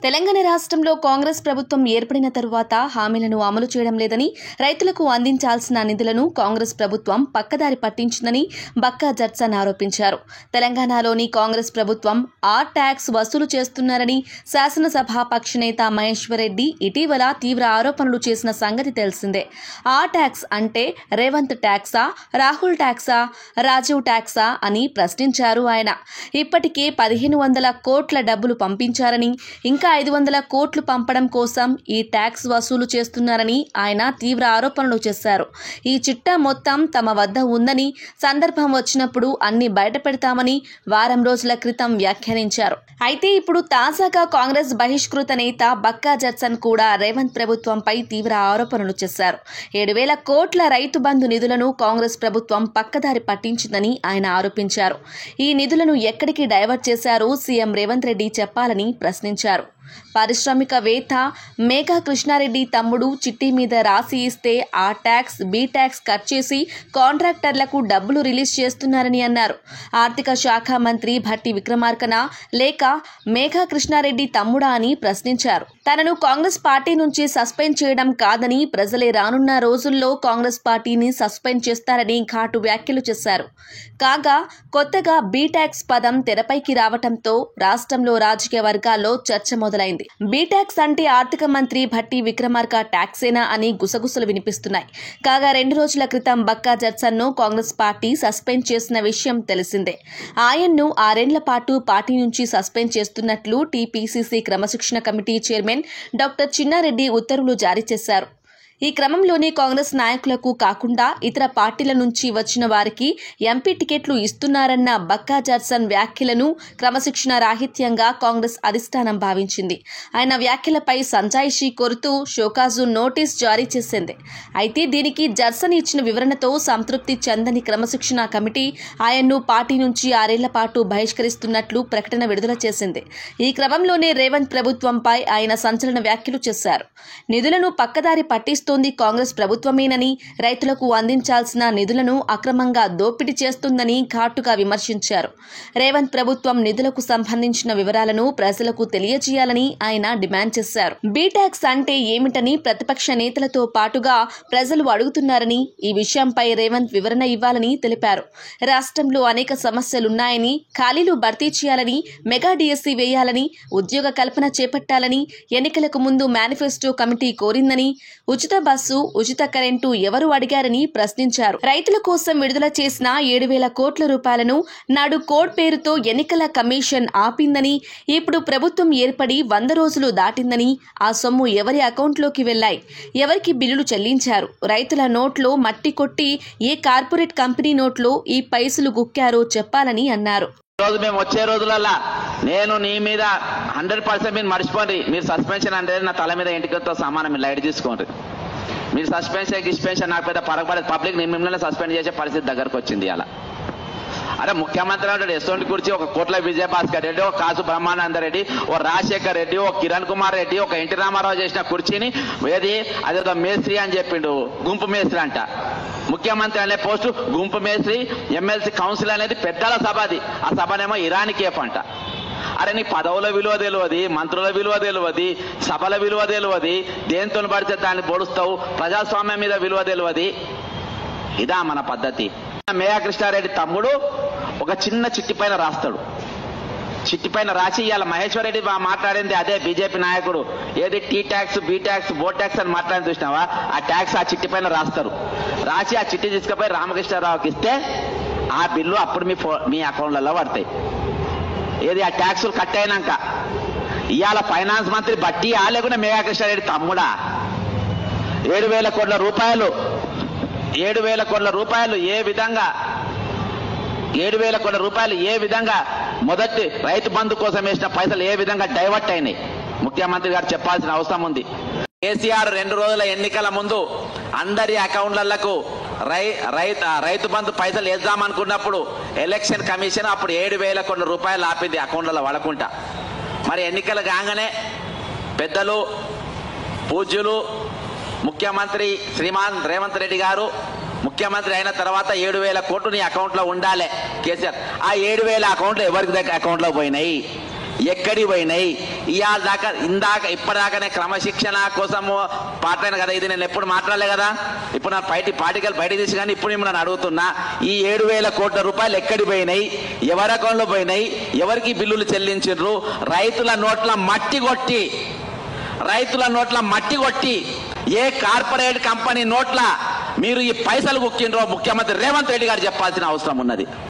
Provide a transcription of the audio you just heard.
తెలంగాణ రాష్ట్రంలో కాంగ్రెస్ ప్రభుత్వం ఏర్పడిన తరువాత హామీలను అమలు చేయడం లేదని, రైతులకు అందించాల్సిన నిధులను కాంగ్రెస్ ప్రభుత్వం పక్కదారి పట్టించిందని బక్కా జట్సన్ ఆరోపించారు. తెలంగాణలోని కాంగ్రెస్ ప్రభుత్వం ఆర్ ట్యాక్స్ వసూలు చేస్తున్నారని శాసనసభాపక్ష నేత మహేశ్వర్ రెడ్డి ఇటీవల తీవ్ర ఆరోపణలు చేసిన సంగతి తెలిసిందే. ఆర్ ట్యాక్స్ అంటే రేవంత్ ట్యాక్సా, రాహుల్ ట్యాక్సా, రాజీవ్ ట్యాక్సా అని ప్రశ్నించారు ఆయన. ఇప్పటికే 1500 కోట్ల డబ్బులు పంపించారని, ఇంకా 500 కోట్లు పంపడం కోసం ఈ ట్యాక్స్ వసూలు చేస్తున్నారని ఆయన తీవ్ర ఆరోపణలు చేశారు. ఈ చిట్టా మొత్తం తమ వద్ద ఉందని, సందర్భం వచ్చినప్పుడు అన్ని బయటపెడతామని వారం రోజుల క్రితం వ్యాఖ్యానించారు. అయితే ఇప్పుడు తాజాగా కాంగ్రెస్ బహిష్కృత నేత బక్కా జట్సన్ కూడా రేవంత్ ప్రభుత్వంపై తీవ్ర ఆరోపణలు చేశారు. 7,000 కోట్ల రైతు బంధు నిధులను కాంగ్రెస్ ప్రభుత్వం పక్కదారి పట్టించిందని ఆయన ఆరోపించారు. ఈ నిధులను ఎక్కడికి డైవర్ట్ చేశారో సీఎం రేవంత్ రెడ్డి చెప్పాలని ప్రశ్నించారు. పారిశ్రామికవేత్త మేఘా కృష్ణారెడ్డి తమ్ముడు చిట్టి మీద రాసి ఇస్తే ఆ ట్యాక్స్, బి ట్యాక్స్ కట్ చేసి కాంట్రాక్టర్లకు డబ్బులు రిలీజ్ చేస్తున్నారని అన్నారు. ఆర్థిక శాఖ మంత్రి భట్టి విక్రమార్కనా లేక మేఘా కృష్ణారెడ్డి తమ్ముడా అని ప్రశ్నించారు. తనను కాంగ్రెస్ పార్టీ నుంచి సస్పెండ్ చేయడం కాదని, ప్రజలే రానున్న రోజుల్లో కాంగ్రెస్ పార్టీని సస్పెండ్ చేస్తారని ఘాటు వ్యాఖ్యలు చేశారు. కాగా కొత్తగా బి ట్యాక్స్ పదం తెరపైకి రావడంతో రాష్ట్రంలో రాజకీయ వర్గాల్లో చర్చ మొదలైంది. బి ట్యాక్స్ అంటే ఆర్థిక మంత్రి భట్టి విక్రమార్క ట్యాక్సేనా అని గుసగుసలు వినిపిస్తున్నాయి. కాగా 2 రోజుల క్రితం బక్కా జట్సన్ను కాంగ్రెస్ పార్టీ సస్పెండ్ చేసిన విషయం తెలిసిందే. ఆయన్ను 6 ఏళ్ల పాటు పార్టీ నుంచి సస్పెండ్ చేస్తున్నట్లు టీపీసీసీ క్రమశిక్షణ కమిటీ చైర్మన్ డాక్టర్ చిన్నారెడ్డి ఉత్తర్వులు జారీ చేశారు. ఈ క్రమంలోనే కాంగ్రెస్ నాయకులకు కాకుండా ఇతర పార్టీల నుంచి వచ్చిన వారికి ఎంపీ టికెట్లు ఇస్తున్నారన్న బక్కా జట్సన్ వ్యాఖ్యలను క్రమశిక్షణ రాహిత్యంగా కాంగ్రెస్ అధిష్టానం భావించింది. ఆయన వ్యాఖ్యలపై సంజాయిషీ కోరుతూ షోకాజు నోటీస్ జారీ చేసింది. అయితే దీనికి జట్సన్ ఇచ్చిన వివరణతో సంతృప్తి చెందని క్రమశిక్షణ కమిటీ ఆయన్ను పార్టీ నుంచి 6 ఏళ్ల పాటు బహిష్కరిస్తున్నట్లు ప్రకటన విడుదల చేసింది. ఈ క్రమంలోనే రేవంత్ ప్రభుత్వంపై ఆయన సంచలన వ్యాఖ్యలు చేశారు. నిధులను పక్కదారి పట్టిస్తూ కాంగ్రెస్ ప్రభుత్వమేనని, రైతులకు అందించాల్సిన నిధులను అక్రమంగా దోపిడీ చేస్తుందని ఘాటుగా విమర్శించారు. రేవంత్ ప్రభుత్వం నిధులకు సంబంధించిన వివరాలను ప్రజలకు తెలియజేయాలని ఆయన డిమాండ్ చేశారు. బి ట్యాక్స్ అంటే ఏమిటని ప్రతిపక్ష నేతలతో పాటుగా ప్రజలు అడుగుతున్నారని, ఈ విషయంపై రేవంత్ వివరణ ఇవ్వాలని తెలిపారు. రాష్ట్రంలో అనేక సమస్యలున్నాయని, ఖాళీలు భర్తీ చేయాలని, మెగా డిఎస్సీ వేయాలని, ఉద్యోగ కల్పన చేపట్టాలని ఎన్నికలకు ముందు మేనిఫెస్టో కమిటీ కోరిందని, ఉచిత బస్సు, ఉచిత కరెంటు ఎవరు అడిగారని ప్రశ్నించారు. రైతుల కోసం విడుదల చేసిన 7,000 కోట్ల రూపాయలను నాడు కోడ్ పేరుతో ఎన్నికల కమిషన్ ఆపిందని, ఇప్పుడు ప్రభుత్వం ఏర్పడి 100 రోజులు దాటిందని, ఆ సొమ్ము ఎవరి అకౌంట్లోకి వెళ్లాయి, ఎవరికి బిల్లులు చెల్లించారు, రైతుల నోట్లో మట్టి కొట్టి ఏ కార్పొరేట్ కంపెనీ నోట్లో ఈ పైసలు గుక్కారో చెప్పాలని అన్నారు. రోజు మేము వచ్చే రోజులల్లా నేను నీ మీద 100% మీరు మర్చిపోండి. మీరు సస్పెన్షన్ అంటే నా తల మీద ఇంటితో సమానం, మీరు లైట్ తీసుకోండి. మీరు సస్పెన్షన్ నాకు పెద్ద పరగబడేది. పబ్లిక్ నేను మిమ్మల్ని సస్పెండ్ చేసే పరిస్థితి దగ్గరకు వచ్చింది. అలా అరే ముఖ్యమంత్రి అంటే ఎస్టోంటి కుర్చీ ఒక కోట్ల విజయభాస్కర్ రెడ్డి, ఒక కాసు బ్రహ్మానందరెడ్డి, ఓ రాజశేఖర్ రెడ్డి, ఓ కిరణ్ కుమార్ రెడ్డి, ఒక ఎన్టీ రామారావు చేసిన కుర్చీని ఏది అదేదో మేస్త్రి అని చెప్పిండు, గుంపు మేస్త్రి అంట. ముఖ్యమంత్రి అనే పోస్టు గుంపు మేస్త్రి, ఎమ్మెల్సీ కౌన్సిల్ అనేది పెద్దల సభ. అది ఆ సభనేమో ఇరానీ కేఫ్ అంట. అరే నీ పదవుల విలువ తెలియదు, మంత్రుల విలువ తెలియదు, సభల విలువ తెలియదు, దేంతో పడితే దాన్ని పొడుస్తావు, ప్రజాస్వామ్యం మీద విలువ తెలియదు. ఇదా మన పద్ధతి. మేఘా కృష్ణారెడ్డి తమ్ముడు ఒక చిన్న చిట్టి పైన రాస్తాడు. చిట్టి పైన రాసి ఇవాళ మహేశ్వర్ రెడ్డి మాట్లాడింది అదే బీజేపీ నాయకుడు. ఏది T tax, B tax, boat tax అని మాట్లాడి చూసినావా? ఆ ట్యాక్స్ ఆ చిట్టి పైన రాస్తారు. రాసి ఆ చిట్టి తీసుకుపోయి రామకృష్ణారావుకి ఇస్తే ఆ బిల్లు అప్పుడు మీ అకౌంట్లలో పడతాయి. ఏది ఆ ట్యాక్సులు కట్ అయినాక. ఇవాళ ఫైనాన్స్ మంత్రి బట్టి లేకుండా మేఘా కృష్ణారెడ్డి తమ్ముడా? 7,000 కోట్ల రూపాయలు 7,000 కోట్ల రూపాయలు ఏ విధంగా 7,000 కోట్ల రూపాయలు ఏ విధంగా మొదటి రైతు బంధు కోసం వేసిన పైసలు ఏ విధంగా డైవర్ట్ అయినాయి ముఖ్యమంత్రి గారు చెప్పాల్సిన అవసరం ఉంది. కేసీఆర్ 2 రోజుల ఎన్నికల ముందు అందరి అకౌంట్లకు రైతు బంధు పైసలు వేద్దామనుకున్నప్పుడు ఎలక్షన్ కమిషన్ అప్పుడు 7,000 కోట్ల రూపాయలు ఆపింది అకౌంట్లలో పడకుండా. మరి ఎన్నికలు కాగానే పెద్దలు పూజ్యులు ముఖ్యమంత్రి శ్రీమాన్ రేవంత్ రెడ్డి గారు ముఖ్యమంత్రి అయిన తర్వాత 7,000 కోట్లు నీ అకౌంట్లో ఉండాలి కేసీఆర్. ఆ 7,000 అకౌంట్లు ఎవరికి అకౌంట్లో పోయినాయి? ఎక్కడి పోయినాయి? ఇవాళ దాకా ఇప్పటిదాకానే క్రమశిక్షణ కోసము పాటైన కదా, ఇది నేను ఎప్పుడు మాట్లాడలే కదా. ఇప్పుడు నా పార్టీకి బయట తీసి కానీ ఇప్పుడు నేను అడుగుతున్నా, ఈ 7,000 కోట్ల రూపాయలు ఎక్కడి పోయినాయి? ఎవరి అకౌంట్లో పోయినాయి? ఎవరికి బిల్లులు చెల్లించారు? రైతుల నోట్ల మట్టి కొట్టి ఏ కార్పొరేట్ కంపెనీ నోట్ల మీరు ఈ పైసలు కుక్కిండ్రో ముఖ్యమంత్రి రేవంత్ రెడ్డి గారు చెప్పాల్సిన అవసరం ఉన్నది.